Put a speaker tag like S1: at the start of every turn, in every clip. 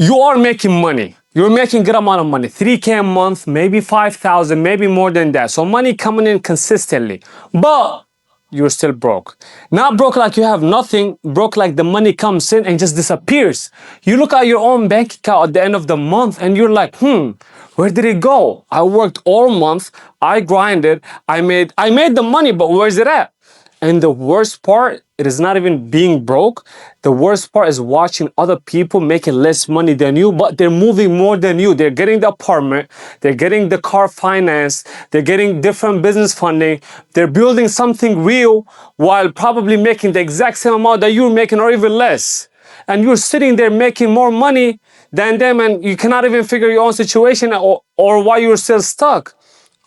S1: you are making money. You're making good amount of money, 3K a month, maybe 5,000, maybe more than that. So money coming in consistently, but you're still broke. Not broke like you have nothing, broke like the money comes in and just disappears. You look at your own bank account at the end of the month and you're like, where did it go? I worked all month, I grinded, I made the money, but where's it at? And the worst part, it is not even being broke. The worst part is watching other people making less money than you, but they're moving more than you. They're getting the apartment, they're getting the car finance, they're getting different business funding, they're building something real while probably making the exact same amount that you're making or even less. And you're sitting there making more money than them and you cannot even figure your own situation or why you're still stuck.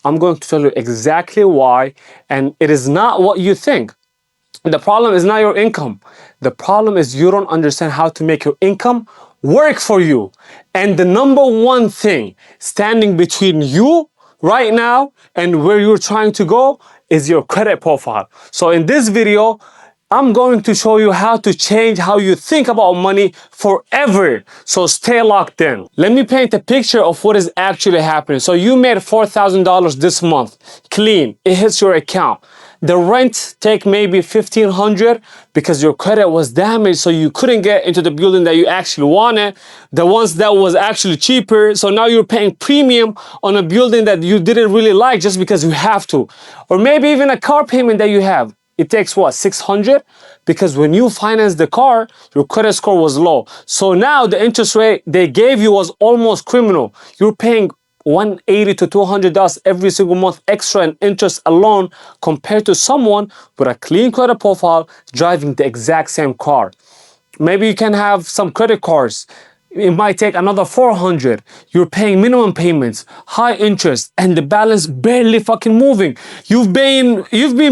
S1: I'm going to tell you exactly why, and it is not what you think. The problem is not your income. The problem is you don't understand how to make your income work for you. And the number one thing standing between you right now and where you're trying to go is your credit profile. So in this video, I'm going to show you how to change how you think about money forever. So stay locked in. Let me paint a picture of what is actually happening. So you made $4,000 this month, clean. It hits your account. The rent take maybe $1,500 because your credit was damaged, so you couldn't get into the building that you actually wanted. The ones that was actually cheaper, so now you're paying premium on a building that you didn't really like just because you have to. Or maybe even a car payment that you have. It takes what, $600? Because when you financed the car, your credit score was low. So now the interest rate they gave you was almost criminal. You're paying $180 to $200 every single month extra in interest alone compared to someone with a clean credit profile driving the exact same car. Maybe you can have some credit cards. It might take another $400. You're paying minimum payments, high interest, and the balance barely fucking moving. You've been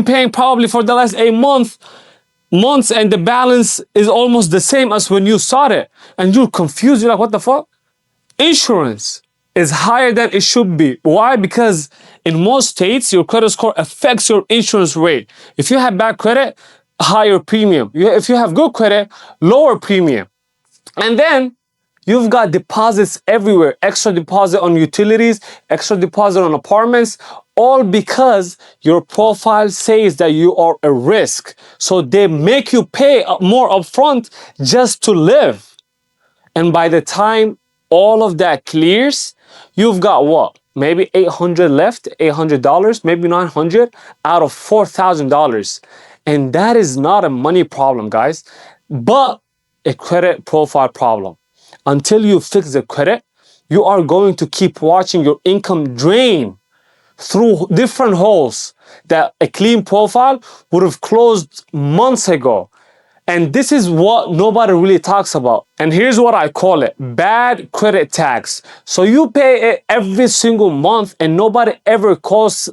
S1: paying probably for the last 8 months, and the balance is almost the same as when you started. And you're confused. You're like, what the fuck? Insurance is higher than it should be. Why? Because in most states, your credit score affects your insurance rate. If you have bad credit, higher premium. If you have good credit, lower premium. And then you've got deposits everywhere, extra deposit on utilities, extra deposit on apartments, all because your profile says that you are a risk. So they make you pay more upfront just to live. And by the time all of that clears, you've got what? Maybe $800 left, $800, maybe $900 out of $4,000. And that is not a money problem, guys, but a credit profile problem. Until you fix the credit, you are going to keep watching your income drain through different holes that a clean profile would have closed months ago. And this is what nobody really talks about. And here's what I call it: bad credit tax. So you pay it every single month and nobody ever calls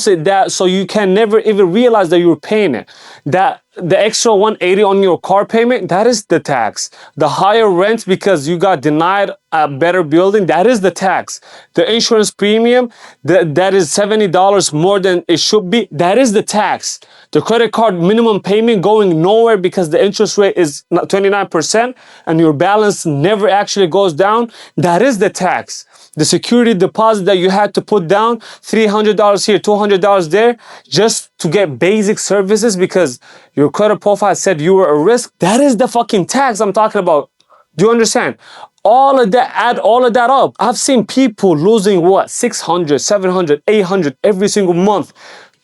S1: it that, so you can never even realize that you're paying it. That the extra $180 on your car payment, that is the tax. The higher rent because you got denied a better building, that is the tax. The insurance premium, that is $70 more than it should be, that is the tax. The credit card minimum payment going nowhere because the interest rate is 29% and your balance never actually goes down, that is the tax. The security deposit that you had to put down, $300 here, $200 there, just to get basic services because your credit profile said you were a risk, that is the fucking tax I'm talking about. Do you understand? All of that, add all of that up. I've seen people losing what, $600, $700, $800 every single month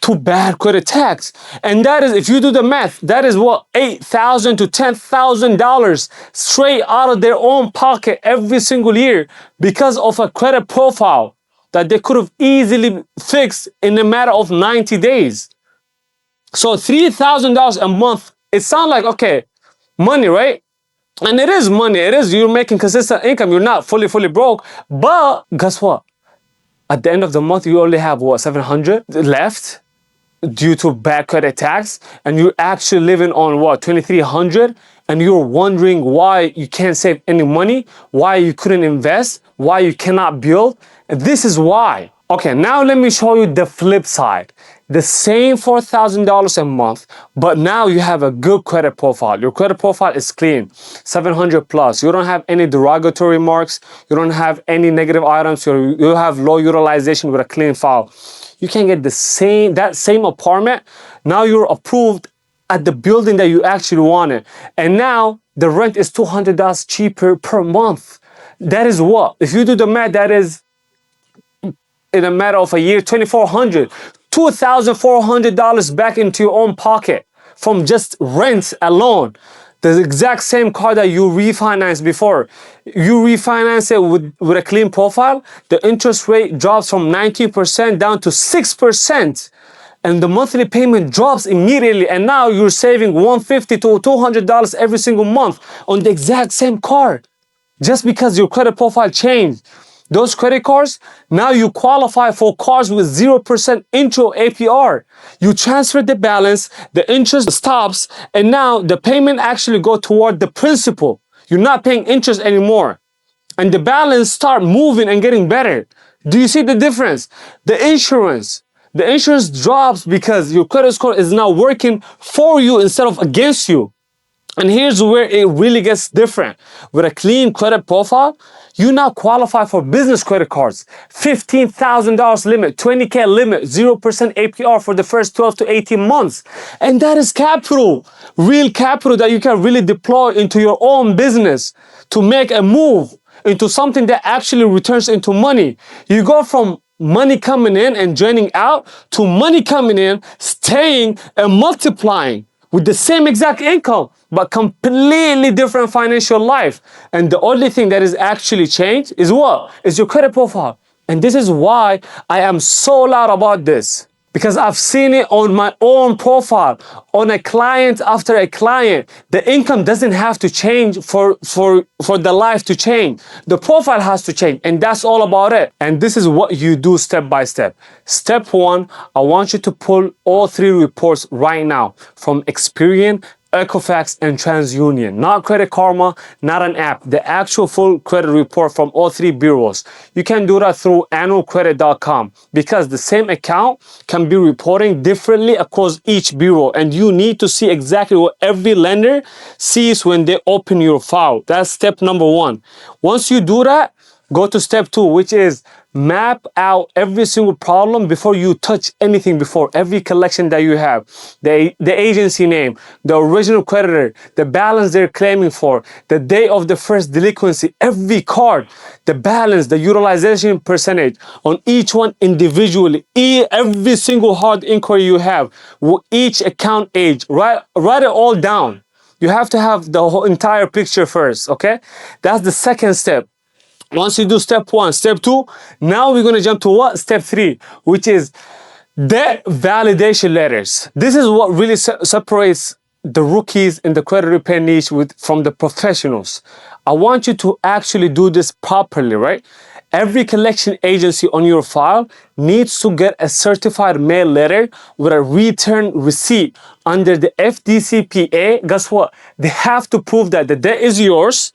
S1: to bad credit tax. And that is, if you do the math, that is what, $8,000 to $10,000 straight out of their own pocket every single year because of a credit profile that they could have easily fixed in a matter of 90 days. So $3,000 a month, it sounds like, okay, money, right? And it is money. It is, you're making consistent income. You're not fully broke. But guess what? At the end of the month, you only have what, $700 left due to bad credit tax, and you're actually living on what, $2,300, and you're wondering why you can't save any money, why you couldn't invest, why you cannot build. And this is why. Okay, now let me show you the flip side. the same $4,000 a month, but now you have a good credit profile. Your credit profile is clean, 700 plus. You don't have any derogatory marks. You don't have any negative items. You have low utilization with a clean file. You can get that same apartment. Now you're approved at the building that you actually wanted. And now the rent is $200 cheaper per month. That is what? If you do the math, that is in a matter of a year, $2,400 back into your own pocket from just rent alone. The exact same car that you refinanced before. You refinance it with a clean profile, the interest rate drops from 19% down to 6%. And the monthly payment drops immediately. And now you're saving $150 to $200 every single month on the exact same car. Just because your credit profile changed. Those credit cards, now you qualify for cars with 0% intro APR. You transfer the balance, the interest stops, and now the payment actually go toward the principal. You're not paying interest anymore. And the balance start moving and getting better. Do you see the difference? The insurance drops because your credit score is now working for you instead of against you. And here's where it really gets different. With a clean credit profile, you now qualify for business credit cards. $15,000 limit, $20K limit, 0% APR for the first 12 to 18 months. And that is capital, real capital that you can really deploy into your own business to make a move into something that actually returns into money. You go from money coming in and draining out to money coming in, staying and multiplying with the same exact income, but completely different financial life. And the only thing that is actually changed is what? Is your credit profile. And this is why I am so loud about this. Because I've seen it on my own profile, on a client after a client. The income doesn't have to change for the life to change. The profile has to change, and that's all about it. And this is what you do step by step. Step one, I want you to pull all three reports right now from Experian, Equifax, and TransUnion. Not Credit Karma, not an app. The actual full credit report from all three bureaus. You can do that through annualcredit.com because the same account can be reporting differently across each bureau, and you need to see exactly what every lender sees when they open your file. That's step number one. Once you do that, go to step two, which is map out every single problem before you touch anything before. Every collection that you have, the agency name, the original creditor, the balance they're claiming for, the day of the first delinquency, every card, the balance, the utilization percentage on each one individually, every single hard inquiry you have, each account age, write it all down. You have to have the whole entire picture first, okay? That's the second step. Once you do step one, step two, now we're going to jump to what? Step three, which is debt validation letters. This is what really separates the rookies in the credit repair niche from the professionals. I want you to actually do this properly, right? Every collection agency on your file needs to get a certified mail letter with a return receipt under the FDCPA. Guess what? They have to prove that the debt is yours,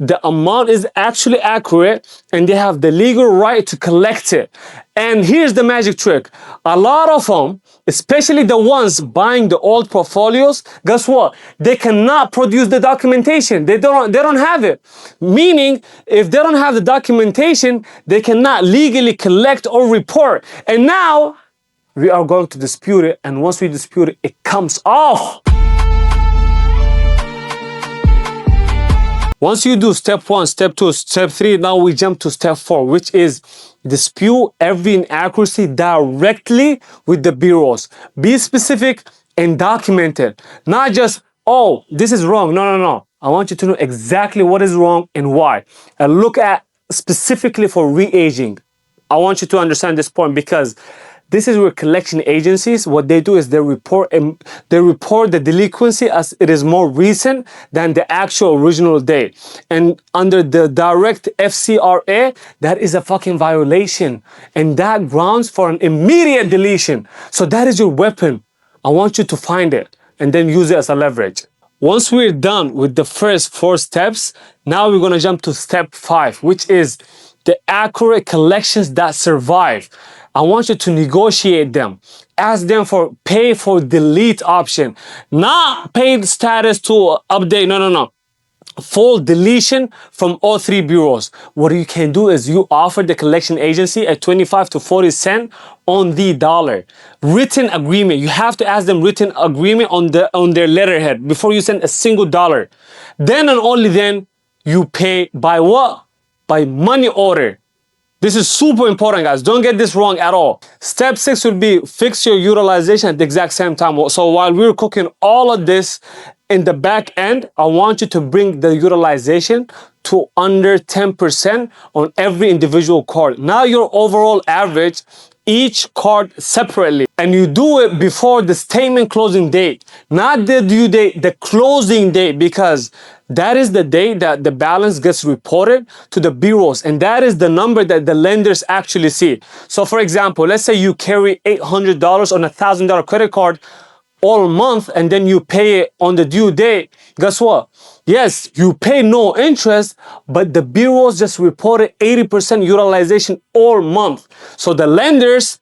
S1: the amount is actually accurate, and they have the legal right to collect it. And here's the magic trick. A lot of them, especially the ones buying the old portfolios, guess what? They cannot produce the documentation. They don't have it. Meaning, if they don't have the documentation, they cannot legally collect or report. And now, we are going to dispute it. And once we dispute it, it comes off. Once you do step one, step two, step three, now we jump to step four, which is dispute every inaccuracy directly with the bureaus. Be specific and document it. Not just, oh, this is wrong. No. I want you to know exactly what is wrong and why. And look at specifically for re-aging. I want you to understand this point because this is where collection agencies, what they do is they report the delinquency as it is more recent than the actual original date. And under the direct FCRA, that is a fucking violation. And that grounds for an immediate deletion. So that is your weapon. I want you to find it and then use it as a leverage. Once we're done with the first four steps, now we're gonna jump to step five, which is the accurate collections that survive. I want you to negotiate them. Ask them for pay for delete option, not paid status to update. No, no, no. Full deletion from all three bureaus. What you can do is you offer the collection agency a 25 to 40 cent on the dollar. Written agreement. You have to ask them written agreement on their letterhead before you send a single dollar. Then and only then you pay by what? By money order. This is super important, guys. Don't get this wrong at all. Step 6 will be fix your utilization at the exact same time. So while we're cooking all of this in the back end, I want you to bring the utilization to under 10% on every individual card. Now your overall average, each card separately, and you do it before the statement closing date, not the due date, the closing date, because that is the day that the balance gets reported to the bureaus, and that is the number that the lenders actually see. So for example, let's say you carry $800 on a $1,000 credit card all month, and then you pay it on the due date. Guess what? Yes, you pay no interest, but the bureaus just reported 80% utilization all month. So the lenders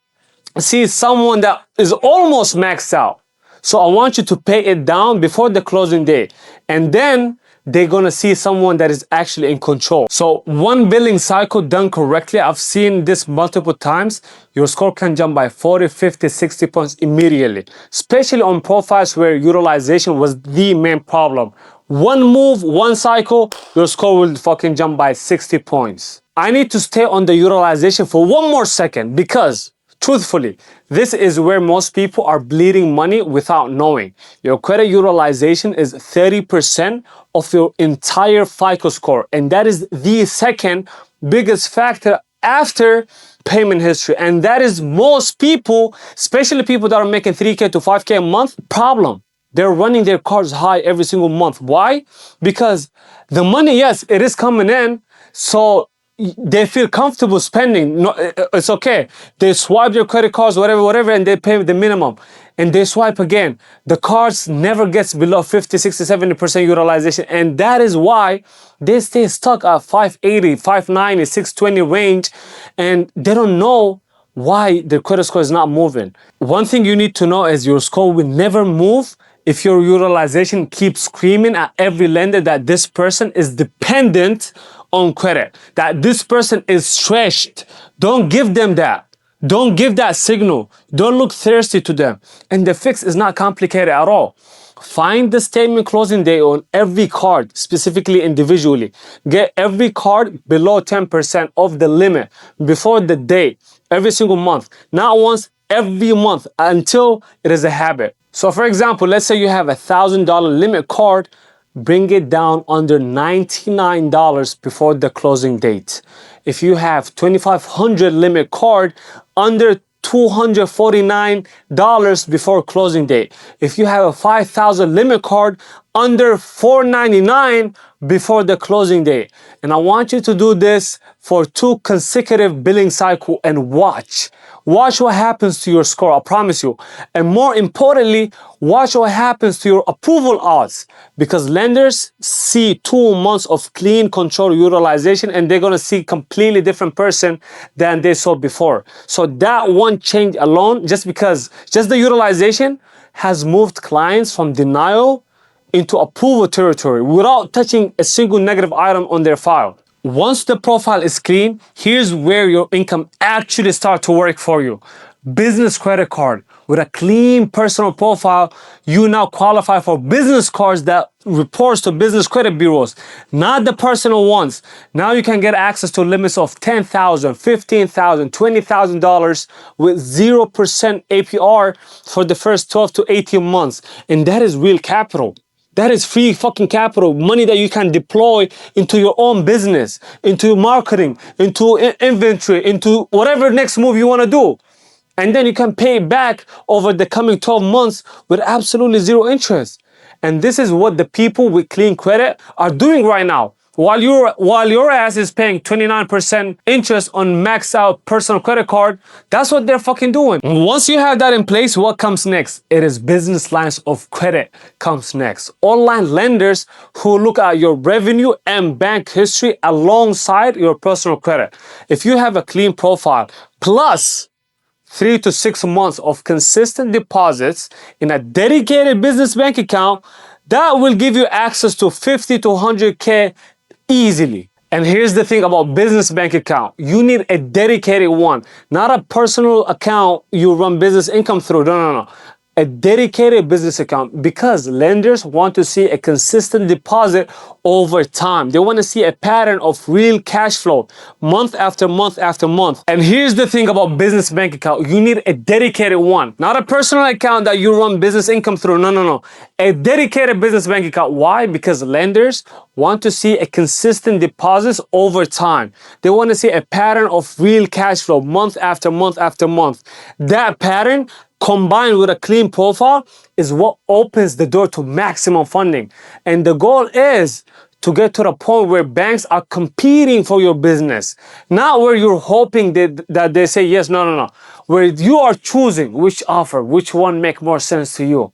S1: see someone that is almost maxed out. So I want you to pay it down before the closing day, and then they're gonna see someone that is actually in control. So one billing cycle done correctly, I've seen this multiple times, your score can jump by 40, 50, 60 points immediately, especially on profiles where utilization was the main problem. One move, one cycle, your score will fucking jump by 60 points. I need to stay on the utilization for one more second because truthfully, this is where most people are bleeding money without knowing. Your credit utilization is 30% of your entire FICO score, and that is the second biggest factor after payment history. And that is most people, especially people that are making 3K to 5K a month, problem. They're running their cards high every single month. Why? Because the money, yes, it is coming in, so they feel comfortable spending. No, it's okay. They swipe their credit cards, whatever, and they pay the minimum. And they swipe again. The cards never gets below 50, 60, 70% utilization. And that is why they stay stuck at 580, 590, 620 range. And they don't know why their credit score is not moving. One thing you need to know is your score will never move if your utilization keeps screaming at every lender that this person is dependent on credit, that this person is stretched. Don't give them that. Don't give that signal. Don't look thirsty to them. And the fix is not complicated at all. Find the statement closing date on every card, specifically individually. Get every card below 10% of the limit before the date, every single month. Not once, every month until it is a habit. So for example, let's say you have a $1,000 limit card, bring it down under $99 before the closing date. If you have $2,500 limit card, under $249 before closing date. If you have a $5,000 limit card, under $499 before the closing date. And I want you to do this for 2 consecutive billing cycles and watch. Watch what happens to your score, I promise you. And more importantly, watch what happens to your approval odds, because lenders see 2 months of clean control utilization and they're gonna see completely different person than they saw before. So that one change alone, just the utilization has moved clients from denial into approval territory without touching a single negative item on their file. Once the profile is clean, here's where your income actually starts to work for you. Business credit card. With a clean personal profile, you now qualify for business cards that reports to business credit bureaus, not the personal ones. Now you can get access to limits of $10,000, $15,000, $20,000 with 0% APR for the first 12 to 18 months. And that is real capital. That is free fucking capital, money that you can deploy into your own business, into marketing, into inventory, into whatever next move you want to do. And then you can pay back over the coming 12 months with absolutely 0 interest. And this is what the people with clean credit are doing right now. While your ass is paying 29% interest on maxed out personal credit card, that's what they're fucking doing. Once you have that in place, what comes next? It is business lines of credit comes next. Online lenders who look at your revenue and bank history alongside your personal credit. If you have a clean profile, plus 3 to 6 months of consistent deposits in a dedicated business bank account, that will give you access to 50 to 100K easily. And here's the thing about business bank account. You need a dedicated one, not a personal account you run business income through. No. A dedicated business account, because lenders want to see a consistent deposit over time. They want to see a pattern of real cash flow month after month after month. And here's the thing about business bank account. You need a dedicated one, not a personal account that you run business income through. No. A dedicated business bank account. Why? Because lenders want to see a consistent deposits over time. They want to see a pattern of real cash flow month after month after month. That pattern combined with a clean profile is what opens the door to maximum funding. And the goal is to get to the point where banks are competing for your business, not where you're hoping that they say yes, no. Where you are choosing which offer, which one make more sense to you.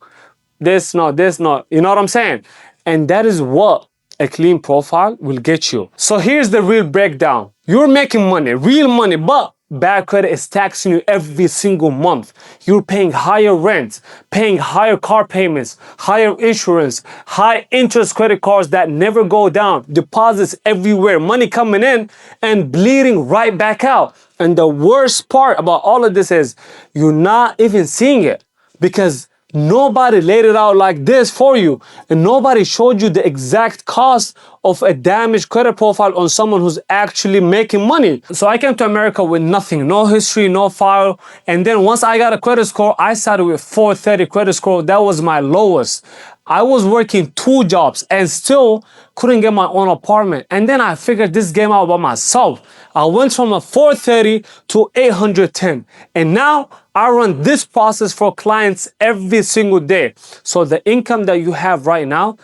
S1: This, not. You know what I'm saying? And that is what a clean profile will get you. So here's the real breakdown. You're making money, real money, but bad credit is taxing you every single month. You're paying higher rent, paying higher car payments, higher insurance, high interest credit cards that never go down, deposits everywhere, money coming in and bleeding right back out. And the worst part about all of this is you're not even seeing it, because nobody laid it out like this for you, and nobody showed you the exact cost of a damaged credit profile on someone who's actually making money. So I came to America with nothing, no history, no file, and then once I got a credit score, I started with 430 credit score. That was my lowest. I was working 2 jobs and still couldn't get my own apartment. And then I figured this game out by myself. I went from a 430 to 810. And now I run this process for clients every single day. So the income that you have right now,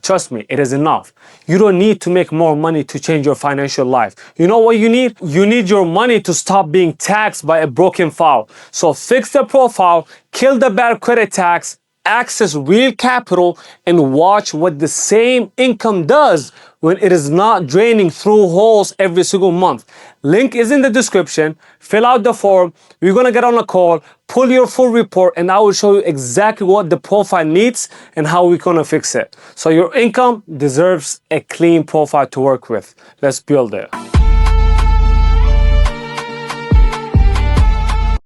S1: trust me, it is enough. You don't need to make more money to change your financial life. You know what you need? You need your money to stop being taxed by a broken file. So fix the profile, kill the bad credit tax, access real capital, and watch what the same income does when it is not draining through holes every single month. Link is in the description. Fill out the form. We're gonna get on a call, pull your full report, and I will show you exactly what the profile needs and how we're gonna fix it. So your income deserves a clean profile to work with. Let's build it.